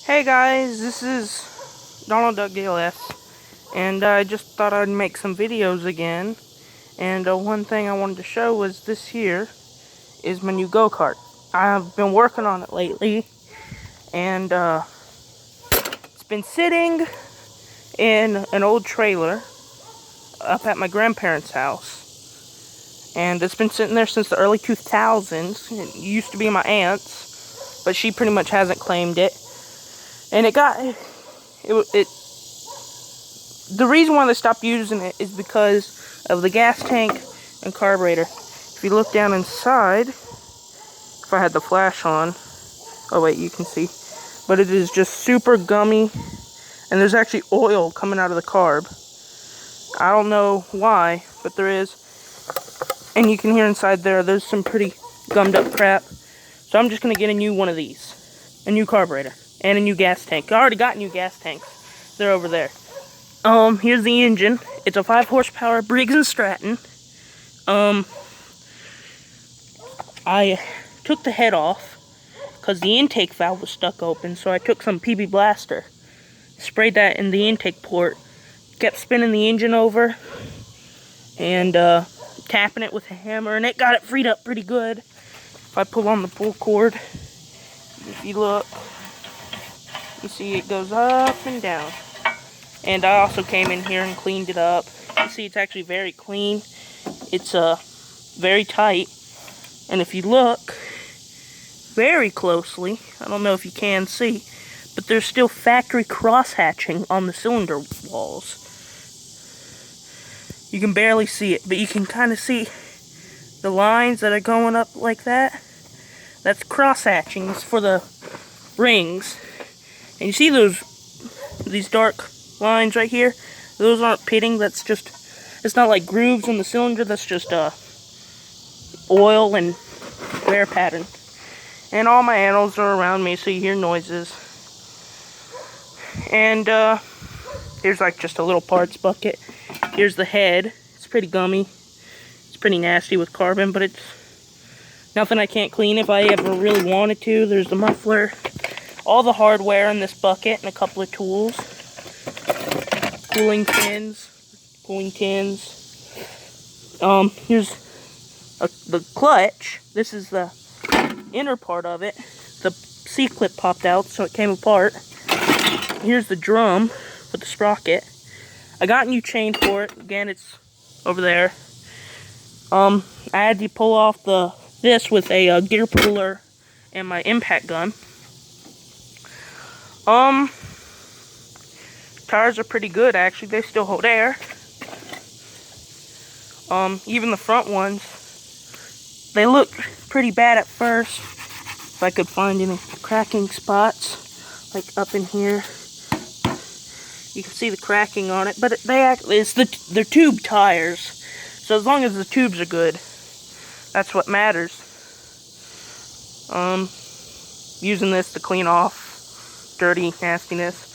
Hey guys, this is Donald Duck DLS, and I just thought I'd make some videos again. And one thing I wanted to show was this here is my new go-kart. I've been working on it lately, and it's been sitting in an old trailer up at my grandparents' house. And it's been sitting there since the early 2000s. It used to be my aunt's, but she pretty much hasn't claimed it. And the reason why they stopped using it is because of the gas tank and carburetor. If you look down inside, if I had the flash on, oh wait, you can see, but it is just super gummy, and there's actually oil coming out of the carb. I don't know why, but there is, and you can hear inside there's some pretty gummed up crap. So I'm just gonna get a new one of these, a new carburetor. And a new gas tank. I already got new gas tanks. They're over there. Here's the engine. It's a 5 horsepower Briggs & Stratton. I took the head off because the intake valve was stuck open, so I took some PB Blaster, sprayed that in the intake port, kept spinning the engine over, and tapping it with a hammer, and it got it freed up pretty good. If I pull on the pull cord, if you look, you see it goes up and down. And I also came in here and cleaned it up. You see it's actually very clean. It's very tight. And if you look very closely, I don't know if you can see, but there's still factory cross-hatching on the cylinder walls. You can barely see it, but you can kind of see the lines that are going up like that. That's cross-hatching. It's for the rings. And you see these dark lines right here? Those aren't pitting, that's just, it's not like grooves in the cylinder, that's just oil and wear pattern. And all my animals are around me, so you hear noises. And here's like just a little parts bucket. Here's the head. It's pretty gummy. It's pretty nasty with carbon, but it's nothing I can't clean if I ever really wanted to. There's the muffler. All the hardware in this bucket and a couple of tools. Cooling tins. Here's the clutch. This is the inner part of it. The C-clip popped out, so it came apart. Here's the drum with the sprocket. I got a new chain for it. Again, it's over there. I had to pull off this with a gear puller and my impact gun. Tires are pretty good, actually. They still hold air. Even the front ones, they look pretty bad at first. If I could find any cracking spots, like up in here, you can see the cracking on it. But they're tube tires, so as long as the tubes are good, that's what matters. Using this to clean off dirty nastiness.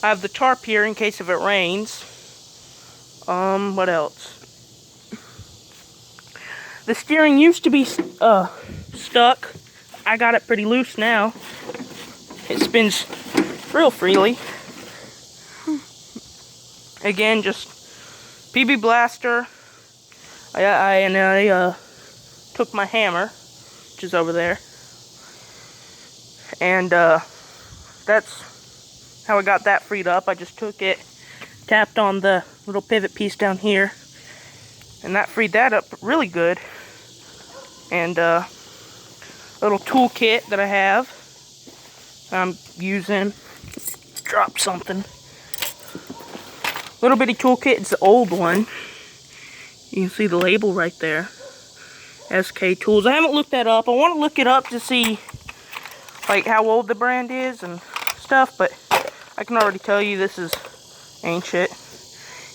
I have the tarp here in case if it rains. What else? The steering used to be stuck. I got it pretty loose now. It spins real freely. Again, just PB Blaster. I took my hammer, which is over there, and that's how I got that freed up. I just took it, tapped on the little pivot piece down here, and that freed that up really good. And little toolkit that I have, I'm using, drop something. Little bitty toolkit, it's the old one. You can see the label right there. SK Tools. I haven't looked that up. I want to look it up to see like how old the brand is and stuff, but I can already tell you this is ancient.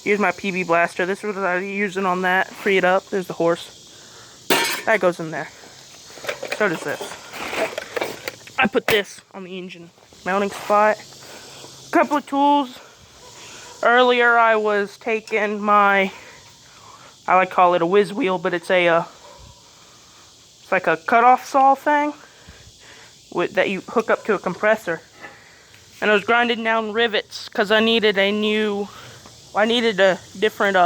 Here's my PB Blaster. This is what I was using on that. Free it up. There's the horse. That goes in there. So does this. I put this on the engine mounting spot. A couple of tools. Earlier I was taking my, I like to call it a whiz wheel, but it's like a cutoff saw thing that you hook up to a compressor. And I was grinding down rivets because I needed a different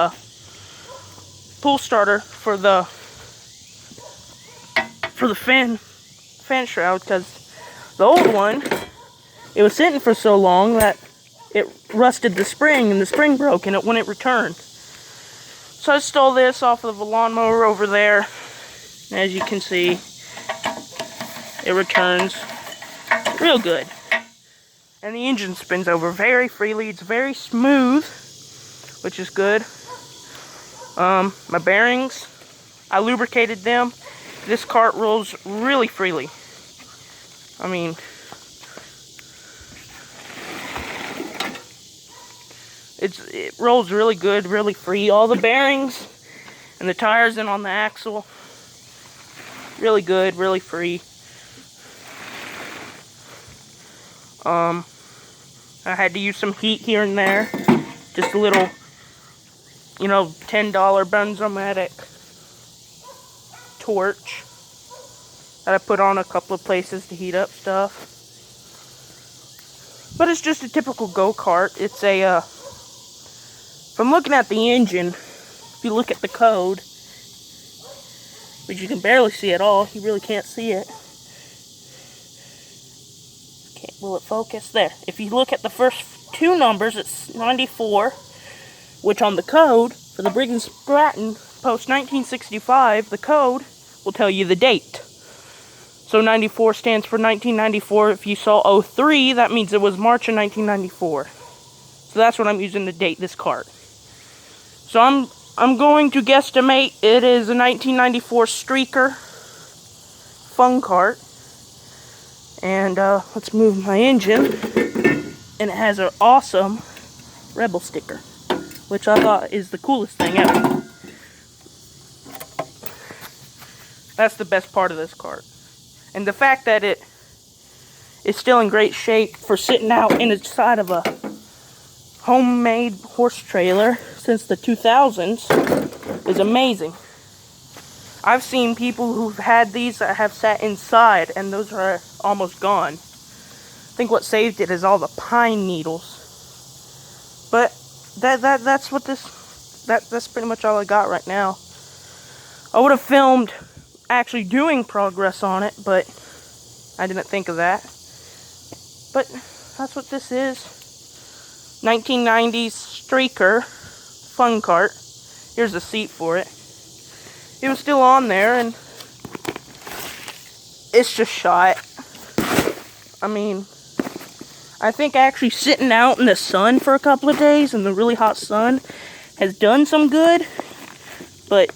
pull starter for the fan shroud, because the old one, it was sitting for so long that it rusted the spring and the spring broke and it wouldn't return. So I stole this off of the lawnmower over there. As you can see, it returns real good. And the engine spins over very freely. It's very smooth, which is good. My bearings, I lubricated them. This kart rolls really freely. I mean, it rolls really good, really free. All the bearings and the tires in on the axle, really good, really free. I had to use some heat here and there. Just a little, $10 Benzomatic torch that I put on a couple of places to heat up stuff. But it's just a typical go-kart. It's a, from looking at the engine, if you look at the code, which you can barely see at all, you really can't see it. Will it focus? There. If you look at the first two numbers, it's 94, which on the code for the Briggs & Stratton post 1965, the code will tell you the date. So 94 stands for 1994. If you saw 03, that means it was March of 1994. So that's what I'm using to date this kart. So I'm going to guesstimate it is a 1994 streaker fun kart. And let's move my engine. And it has an awesome Rebel sticker, which I thought is the coolest thing ever. That's the best part of this kart. And the fact that it is still in great shape for sitting out inside of a homemade horse trailer since the 2000s is amazing. I've seen people who've had these that have sat inside, and those are almost gone. I think what saved it is all the pine needles. But that's what that's pretty much all I got right now. I would have filmed actually doing progress on it, but I didn't think of that. But that's what this is. 1990s streaker fun kart. Here's the seat for it. It was still on there, and it's just shot. I mean, I think actually sitting out in the sun for a couple of days in the really hot sun has done some good. But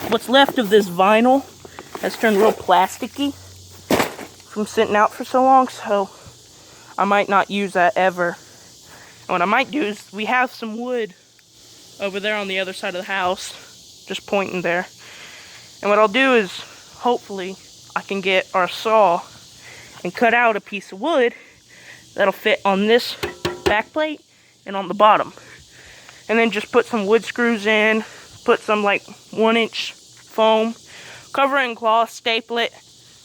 what's left of this vinyl has turned real plasticky from sitting out for so long, so I might not use that ever. And what I might do is, we have some wood over there on the other side of the house, just pointing there. And what I'll do is, hopefully, I can get our saw and cut out a piece of wood that'll fit on this back plate and on the bottom. And then just put some wood screws in, put some like 1-inch foam, cover it in cloth, staple it,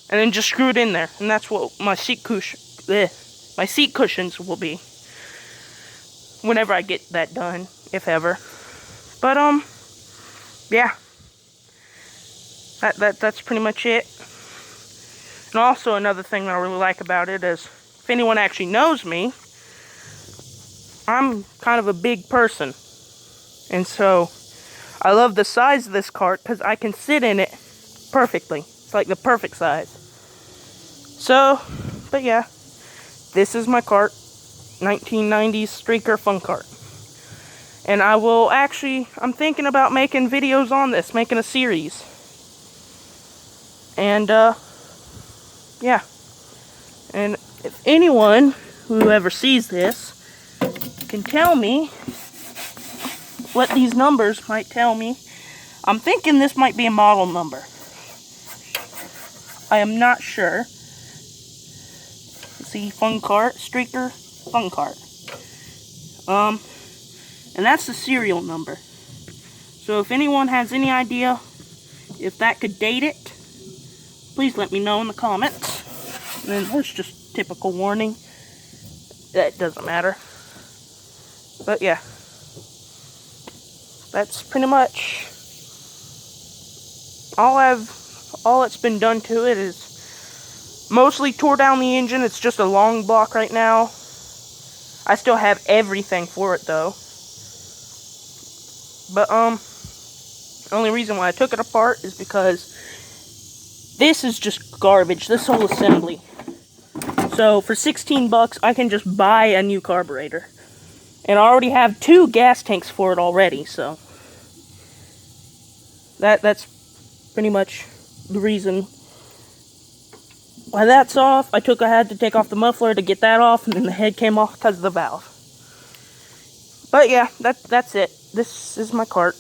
and then just screw it in there. And that's what my seat cushions will be whenever I get that done, if ever. But yeah, that's pretty much it. And also another thing that I really like about it is, if anyone actually knows me, I'm kind of a big person, and so I love the size of this kart because I can sit in it perfectly. It's like the perfect size. So, but yeah, this is my kart, 1990s streaker fun kart. And I will actually, I'm thinking about making videos on this, making a series. And, yeah. And if anyone who ever sees this can tell me what these numbers might tell me, I'm thinking this might be a model number. I am not sure. See, fun kart, streaker, fun kart. And that's the serial number. So if anyone has any idea if that could date it, please let me know in the comments. And then there's just typical warning. that doesn't matter. But yeah, that's pretty much all that's been done to it. Is mostly tore down the engine. It's just a long block right now. I still have everything for it though. But only reason why I took it apart is because this is just garbage, this whole assembly. So for 16 bucks, I can just buy a new carburetor. And I already have 2 gas tanks for it already, so that's pretty much the reason why that's off. I had to take off the muffler to get that off, and then the head came off because of the valve. But yeah, that's it. This is my kart.